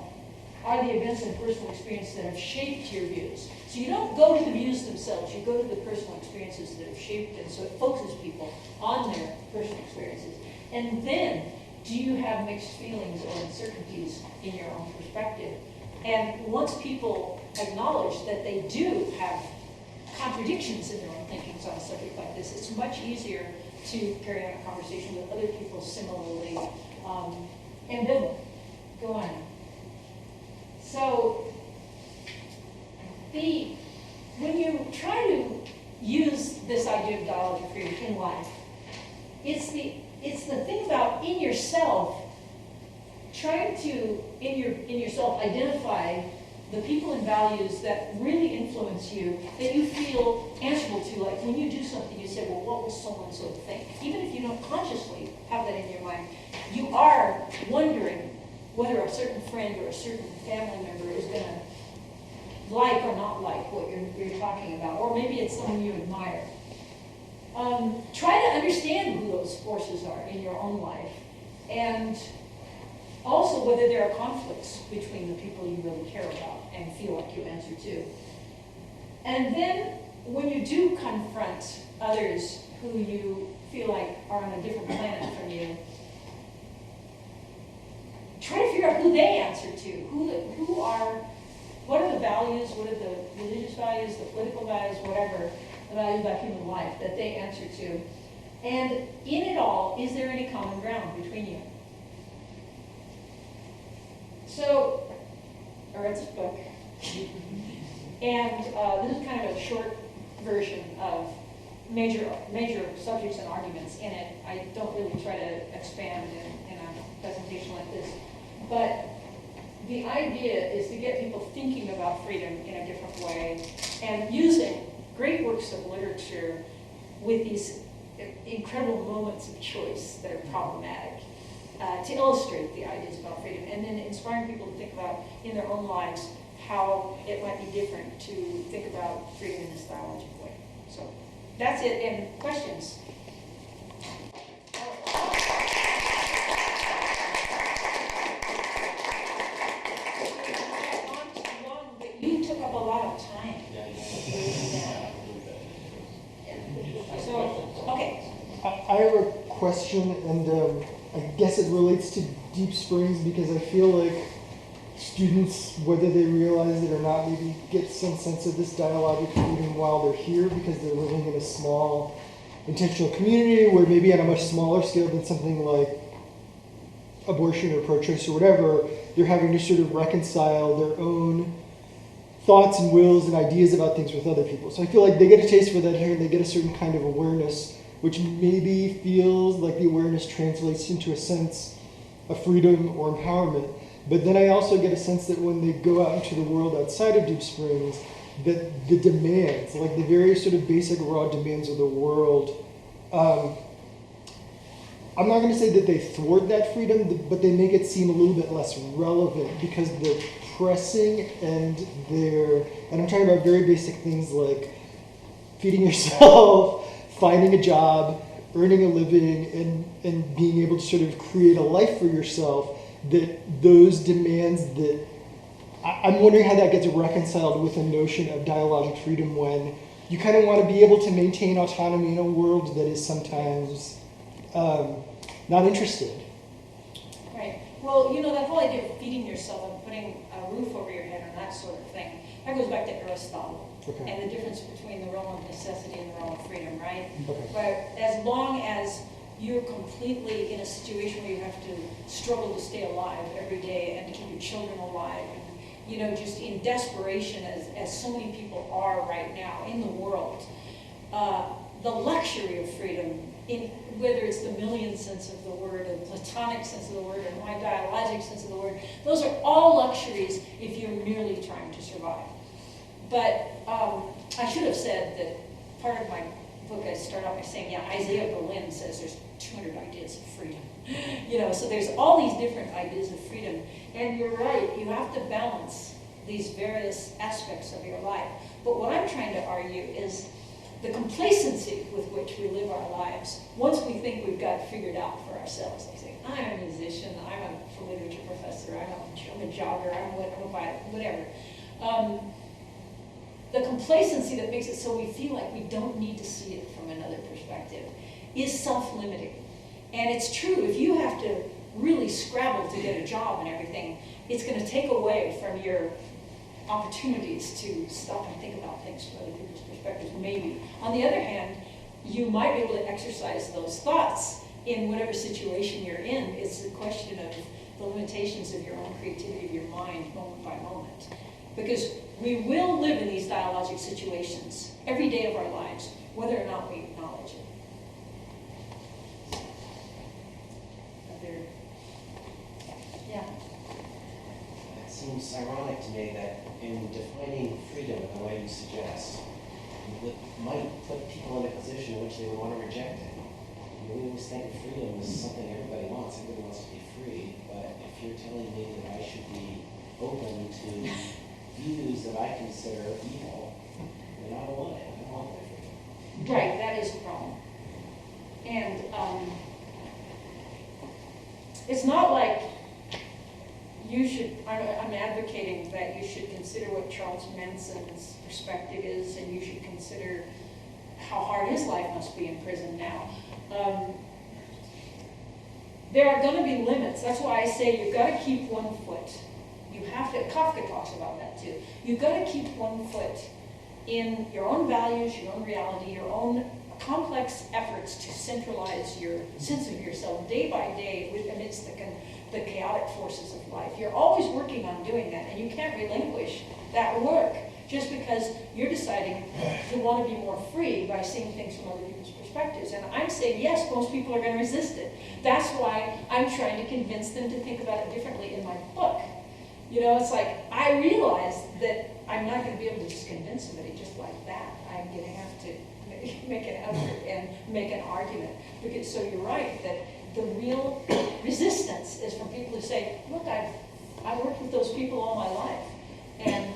are the events and personal experiences that have shaped your views? So you don't go to the views themselves, you go to the personal experiences that have shaped them, so it focuses people on their personal experiences. And then, do you have mixed feelings or uncertainties in your own perspective? And once people acknowledge that they do have contradictions in their own thinking on a subject like this, it's much easier to carry on a conversation with other people similarly ambivalent. Go on. So, when you try to use this idea of dialogue and freedom in life, it's the thing about in yourself, trying to in yourself identify the people and values that really influence you, that you feel answerable to. Like when you do something, you say, well, what will so-and-so think? Even if you don't consciously have that in your mind, you are wondering whether a certain friend or a certain family member is going to like or not like what you're talking about, or maybe it's someone you admire. Try to understand who those forces are in your own life, and also whether there are conflicts between the people you really care about and feel like you answer to. And then when you do confront others who you feel like are on a different planet from you, try to figure out who they answer to, what are the values, what are the religious values, the political values, whatever, value about human life that they answer to. And in it all, is there any common ground between you? So, I read this book, and this is kind of a short version of major subjects and arguments in it. I don't really try to expand in a presentation like this, but the idea is to get people thinking about freedom in a different way and using great works of literature with these incredible moments of choice that are problematic to illustrate the ideas about freedom, and then inspiring people to think about in their own lives how it might be different to think about freedom in this dialogical way. So that's it. And questions? You took up a lot of time. So, okay. I have a question, and I guess it relates to Deep Springs because I feel like students, whether they realize it or not, maybe get some sense of this dialogic freedom while they're here because they're living in a small, intentional community where maybe on a much smaller scale than something like abortion or pro-choice or whatever, they're having to sort of reconcile their own thoughts and wills and ideas about things with other people. So I feel like they get a taste for that here and they get a certain kind of awareness, which maybe feels like the awareness translates into a sense of freedom or empowerment. But then I also get a sense that when they go out into the world outside of Deep Springs, that the demands, like the very sort of basic raw demands of the world, I'm not going to say that they thwart that freedom, but they make it seem a little bit less relevant because they're pressing and I'm talking about very basic things like feeding yourself, finding a job, earning a living, and being able to sort of create a life for yourself, that those demands that I'm wondering how that gets reconciled with a notion of dialogic freedom when you kind of want to be able to maintain autonomy in a world that is sometimes not interested. Right. Well, that whole idea of feeding yourself and putting a roof over your head and that sort of thing, that goes back to Aristotle. Okay. And the difference between the realm of necessity and the realm of freedom, right? Okay. But as long as you're completely in a situation where you have to struggle to stay alive every day and to keep your children alive, and just in desperation as so many people are right now in the world, the luxury of freedom, in whether it's the Millian sense of the word, or the Platonic sense of the word, or my dialogic sense of the word, those are all luxuries if you're merely trying to survive. But I should have said that part of my book, I start out by saying, Isaiah Berlin says there's 200 ideas of freedom. So there's all these different ideas of freedom. And you're right, you have to balance these various aspects of your life. But what I'm trying to argue is the complacency with which we live our lives, once we think we've got it figured out for ourselves. Like say, I'm a musician, I'm a literature professor, I'm a jogger, I'm a pilot, whatever. The complacency that makes it so we feel like we don't need to see it from another perspective is self-limiting. And it's true, if you have to really scrabble to get a job and everything, it's going to take away from your opportunities to stop and think about things from other people's perspectives, maybe. On the other hand, you might be able to exercise those thoughts in whatever situation you're in. It's a question of the limitations of your own creativity of your mind moment by moment. Because we will live in these dialogic situations every day of our lives, whether or not we acknowledge it. Yeah. It seems ironic to me that in defining freedom in the way you suggest, it might put people in a position in which they would want to reject it. We always think freedom is something everybody wants. Everybody wants to be free. But if you're telling me that I should be open to views that I consider evil, then I don't want it. I don't want my freedom. Right, that is a problem. And it's not like you should, I'm advocating that you should consider what Charles Manson's perspective is, and you should consider how hard his life must be in prison now. There are going to be limits. That's why I say you've got to keep one foot. You have to, Kafka talks about that too. You've got to keep one foot in your own values, your own reality, your own complex efforts to centralize your sense of yourself day by day amidst the chaotic forces of life. You're always working on doing that, and you can't relinquish that work just because you're deciding to want to be more free by seeing things from other people's perspectives. And I'm saying, yes, most people are going to resist it. That's why I'm trying to convince them to think about it differently in my book. You know, it's like, I realize that I'm not going to be able to just convince somebody just like that. I'm going to have to make an effort and make an argument. Because, so you're right, that the real resistance is from people who say, look, I've worked with those people all my life, and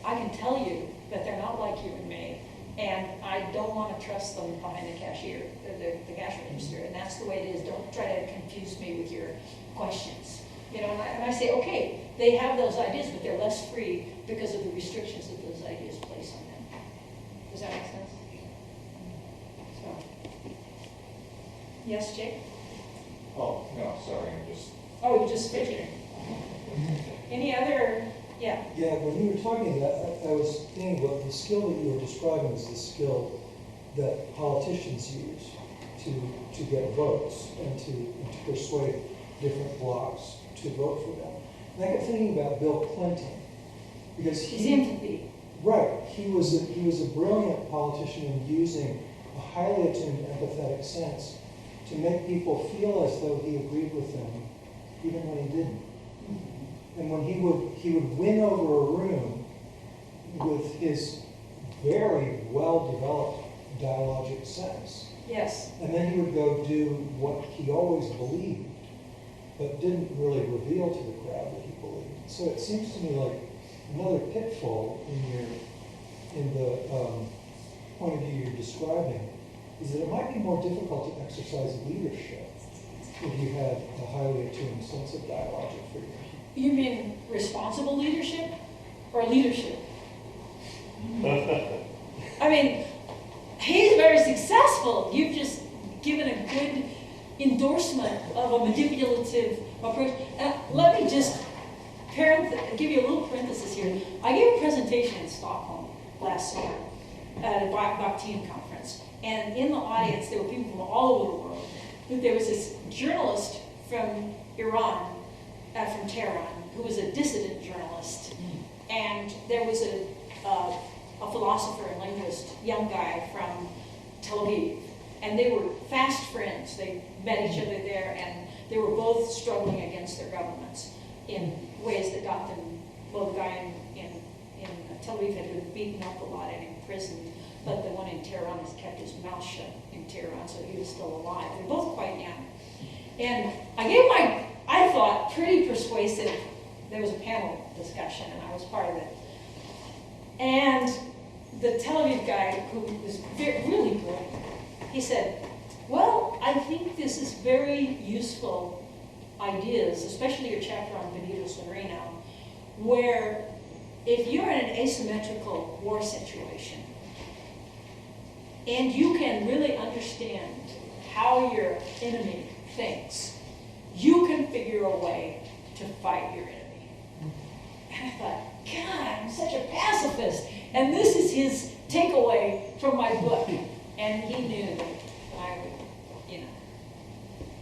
I can tell you that they're not like you and me, and I don't want to trust them behind the cashier, the cash register, and that's the way it is. Don't try to confuse me with your questions. You know, and I say, okay, they have those ideas, but they're less free because of the restrictions that those ideas place on them. Does that make sense? So, yes, Jake? Oh, no, sorry, I'm just Oh, you're just speaking. Any other? Yeah. Yeah, when you were talking that, I was thinking about the skill that you were describing is the skill that politicians use to get votes and to persuade different blocs to vote for them. And I got thinking about Bill Clinton because His empathy. right, he was a brilliant politician in using a highly attuned empathetic sense to make people feel as though he agreed with them, even when he didn't. And when he would win over a room with his very well-developed dialogic sense. Yes. And then he would go do what he always believed, but didn't really reveal to the crowd that he believed. So it seems to me like another pitfall in the point of view you're describing is that it might be more difficult to exercise leadership if you had a highly attuned sense of dialogic freedom. You mean responsible leadership or leadership? I mean, he's very successful. You've just given a good endorsement of a manipulative approach. Let me just give you a little parenthesis here. I gave a presentation in Stockholm last summer at a Bakhtian conference. And in the audience, there were people from all over the world. There was this journalist from Iran, from Tehran, who was a dissident journalist. And there was a philosopher and linguist, young guy from Tel Aviv. And they were fast friends. They met each other there, and they were both struggling against their governments in ways that got them, well, the guy in Tel Aviv had been beaten up a lot and imprisoned, but the one in Tehran has kept his mouth shut in Tehran, so he was still alive. They're both quite young. And I gave I thought, pretty persuasive, there was a panel discussion, and I was part of it. And the Tel Aviv guy, who was really brilliant, he said, well, I think this is very useful ideas, especially your chapter on Benito Sereno, where if you're in an asymmetrical war situation, and you can really understand how your enemy thinks, you can figure a way to fight your enemy. And I thought, God, I'm such a pacifist. And this is his takeaway from my book. And he knew that I would,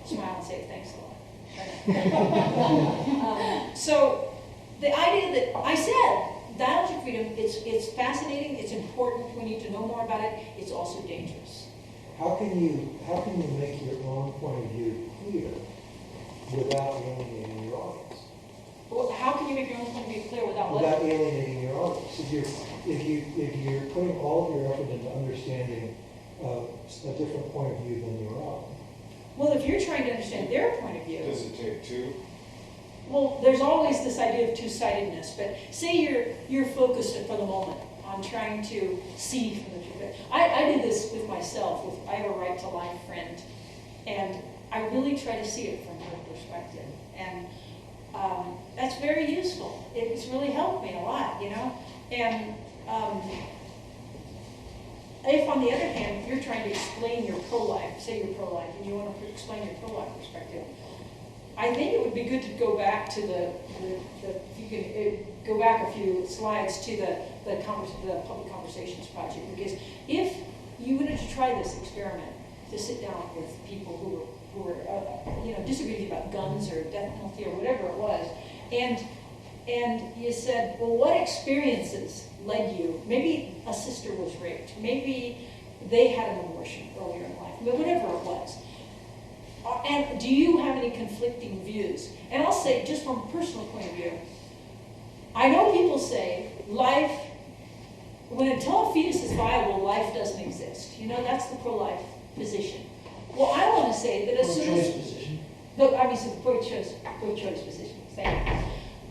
smile and say, thanks a lot. So the idea that I said, dialogic freedom, it's fascinating, it's important, we need to know more about it, it's also dangerous. How can you make your own point of view clear without alienating your audience? Well, how can you make your own point of view clear without Alienating your audience? If you're putting all of your effort into understanding a different point of view than your own. Well, if you're trying to understand their point of view. Does it take two? Well, there's always this idea of two-sidedness, but say you're focused for the moment on trying to see from the future. I did this with myself. I have a right to life friend, and I really try to see it from her perspective, and that's very useful. It's really helped me a lot, And if, on the other hand, you're trying to explain your pro-life, say you're pro-life, and you want to explain your pro-life perspective, I think it would be good to go back to if you can go back a few slides to the Public Conversations Project, because if you wanted to try this experiment, to sit down with people who were disagreeing about guns or death penalty or whatever it was, and you said, well, what experiences led you? Maybe a sister was raped, maybe they had an abortion earlier in life, but whatever it was. And do you have any conflicting views? And I'll say, just from a personal point of view, I know people say life, until a fetus is viable, life doesn't exist. You know, that's the pro-life position. Well, I want to say that as soon as... Pro-choice position. No, I mean, so the pro-choice position. Thank you.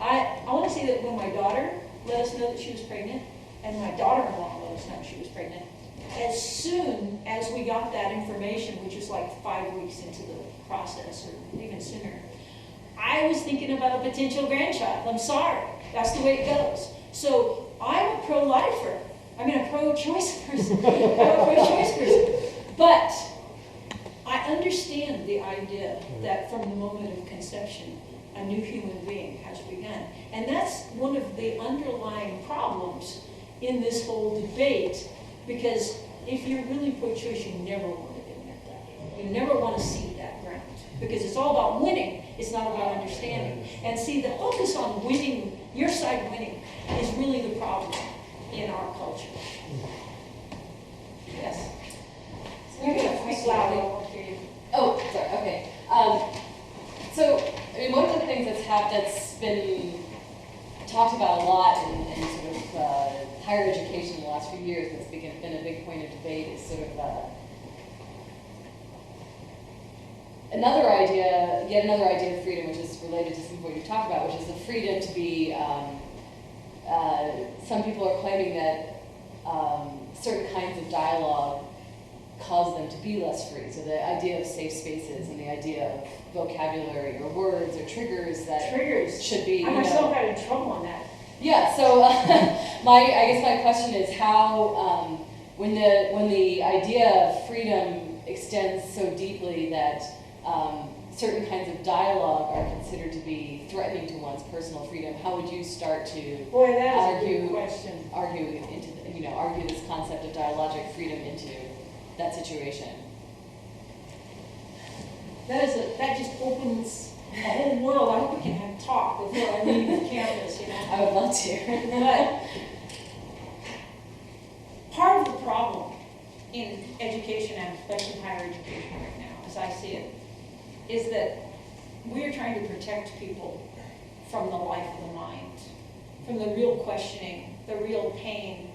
I want to say that when my daughter let us know that she was pregnant, and my daughter-in-law let us know she was pregnant, as soon as we got that information, which was like 5 weeks into the process, or even sooner, I was thinking about a potential grandchild. I'm sorry. That's the way it goes. So I'm a pro-lifer. I mean, a pro-choice person. I'm a pro-choice person. But I understand the idea that from the moment of conception, a new human being has begun. And that's one of the underlying problems in this whole debate, because if you're really pro-choice, you never want to admit that. You never want to see that ground, because it's all about winning. It's not about understanding. And see, the focus on winning, your side winning, is really the problem in our culture. Yes? You're going to speak loudly. I won't hear you. Oh, sorry, okay. So, I mean, one of the things that's been talked about a lot in sort of higher education in the last few years, that's been a big point of debate, is sort of yet another idea of freedom, which is related to some of what you've talked about, which is the freedom to be, some people are claiming that certain kinds of dialogue cause them to be less free. So the idea of safe spaces and the idea of vocabulary or words or triggers that should be. I myself got in trouble on that. Yeah. So I guess my question is how when the idea of freedom extends so deeply that certain kinds of dialogue are considered to be threatening to one's personal freedom, how would you start to Boy, that is a good question. argue this concept of dialogic freedom into that situation? That just opens a whole world. I hope we can have talk before I leave the campus, you know. I would love to. But part of the problem in education, and especially higher education right now, as I see it, is that we're trying to protect people from the life of the mind, from the real questioning, the real pain,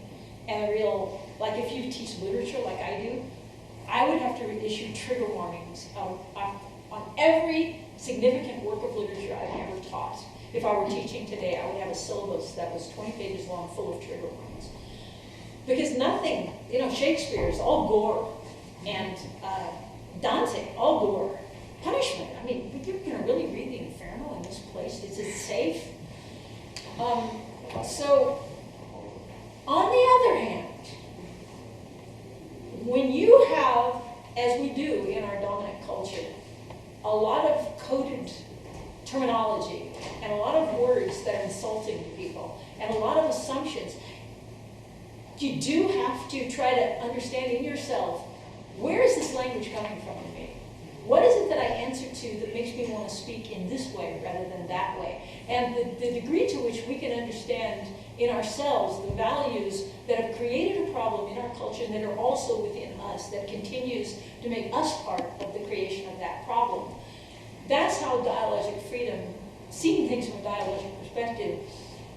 and the real, like if you teach literature like I do, I would have to issue trigger warnings on every significant work of literature I've ever taught. If I were teaching today, I would have a syllabus that was 20 pages long, full of trigger warnings. Because nothing, Shakespeare is all gore, and Dante, all gore. Punishment, I mean, you're going to really read the Inferno in this place? Is it safe? So, on the other hand, when you have, as we do in our dominant culture, a lot of coded terminology and a lot of words that are insulting to people and a lot of assumptions, you do have to try to understand in yourself, where is this language coming from in me? What is it that I answer to that makes me want to speak in this way rather than that way? And the degree to which we can understand in ourselves the values that have created a problem in our culture and that are also within us, that continues to make us part of the creation of that problem. That's how dialogic freedom, seeing things from a dialogic perspective,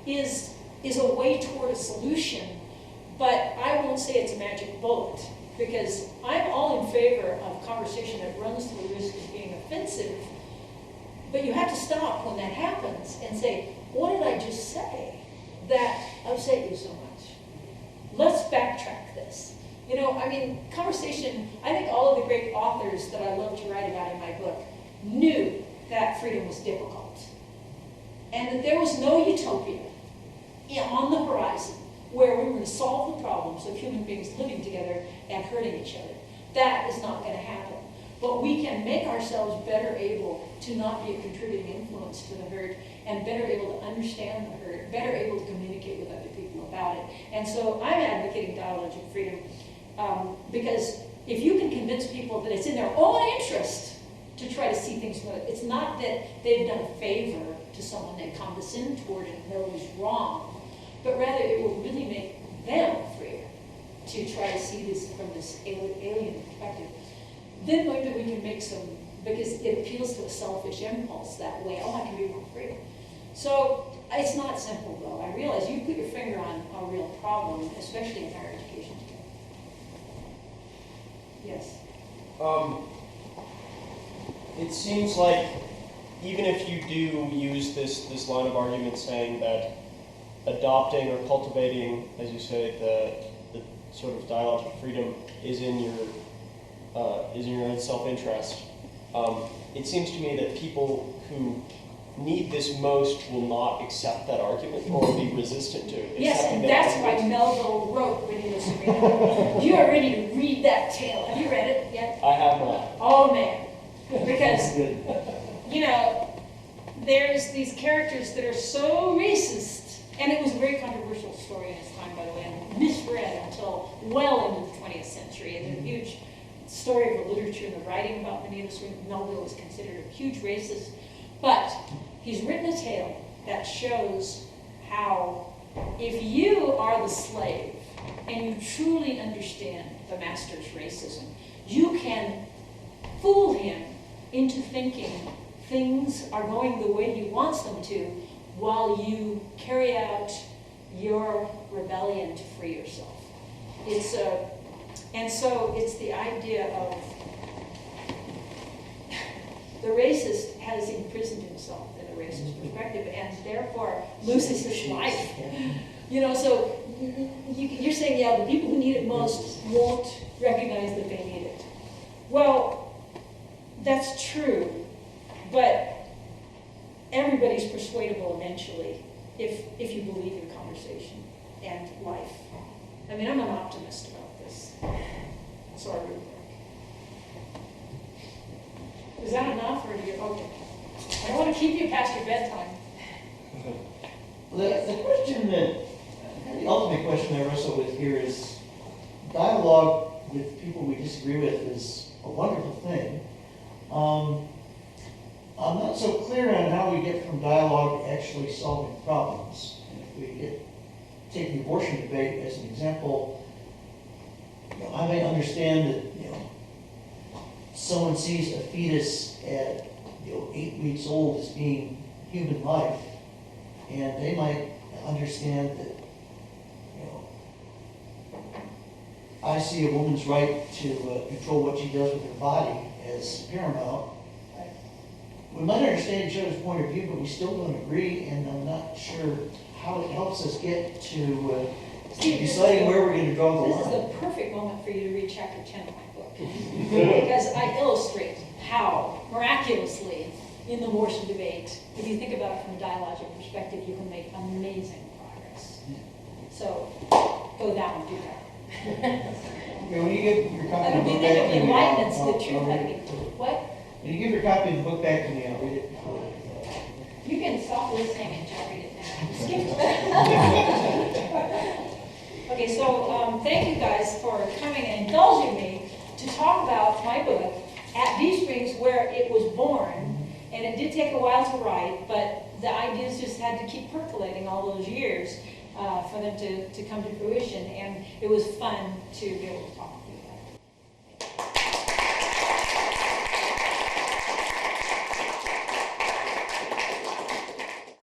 is a way toward a solution. But I won't say it's a magic bullet, because I'm all in favor of conversation that runs to the risk of being offensive. But you have to stop when that happens and say, what did I just say that upset you so much? Let's backtrack this. Conversation, I think all of the great authors that I love to write about in my book knew that freedom was difficult. And that there was no utopia on the horizon where we were going to solve the problems of human beings living together and hurting each other. That is not going to happen. but we can make ourselves better able to not be a contributing influence to the herd, and better able to understand the herd, better able to communicate with other people about it. And so I'm advocating dialogic freedom because if you can convince people that it's in their own interest to try to see things, it's not that they've done a favor to someone they condescend toward and know is wrong, but rather it will really make them freer to try to see this from this alien perspective. Then maybe we can make some, because it appeals to a selfish impulse that way. Oh, I can be more free. So it's not simple, though. I realize you put your finger on a real problem, especially in higher education today. Yes. It seems like even if you do use this line of argument saying that adopting or cultivating, as you say, the sort of dialogic freedom is in your own self-interest, it seems to me that people who need this most will not accept that argument or be resistant to it. Yes, and that's why Melville wrote Ready to Surrender. You are ready to read that tale. Have you read it yet? I have not. Oh, man. Because, you know, there's these characters that are so racist, and it was a very controversial story in its time, by the way, and misread until well into the 20th century. And a huge story of the literature and the writing about Benito Melville was considered a huge racist. But he's written a tale that shows how if you are the slave and you truly understand the master's racism, you can fool him into thinking things are going the way he wants them to while you carry out your rebellion to free yourself. And so it's the idea of the racist has imprisoned himself in a racist perspective and therefore loses his life. You know, so you're saying, yeah, the people who need it most won't recognize that they need it. Well, that's true, but everybody's persuadable eventually if you believe in conversation and life. I mean, I'm an optimist about this. So I really think. Is that enough, or do you, okay. I don't want to keep you past your bedtime. The question that, the ultimate question I wrestle with here is, dialogue with people we disagree with is a wonderful thing. I'm not so clear on how we get from dialogue to actually solving problems. And if we take the abortion debate as an example, I may understand that, someone sees a fetus at 8 weeks old as being human life, and they might understand that I see a woman's right to control what she does with her body as paramount. We might understand each other's point of view, but we still don't agree, and I'm not sure how it helps us get to deciding where we're going to draw the line. This is the perfect moment for you to read chapter 10 of my book. Because I illustrate how, miraculously, in the abortion debate, if you think about it from a dialogic perspective, you can make amazing progress. So, go down and do that. When you give your copy That'll of the be book back to the me, enlightenment's I'll the truth. read it. What? When you give your copy of the book back to me, I'll read it. You can stop listening and just read it now. Skip it. Okay, so thank you guys for coming and indulging me to talk about my book, At Deep Springs, where it was born. And it did take a while to write, but the ideas just had to keep percolating all those years for them to come to fruition. And it was fun to be able to talk.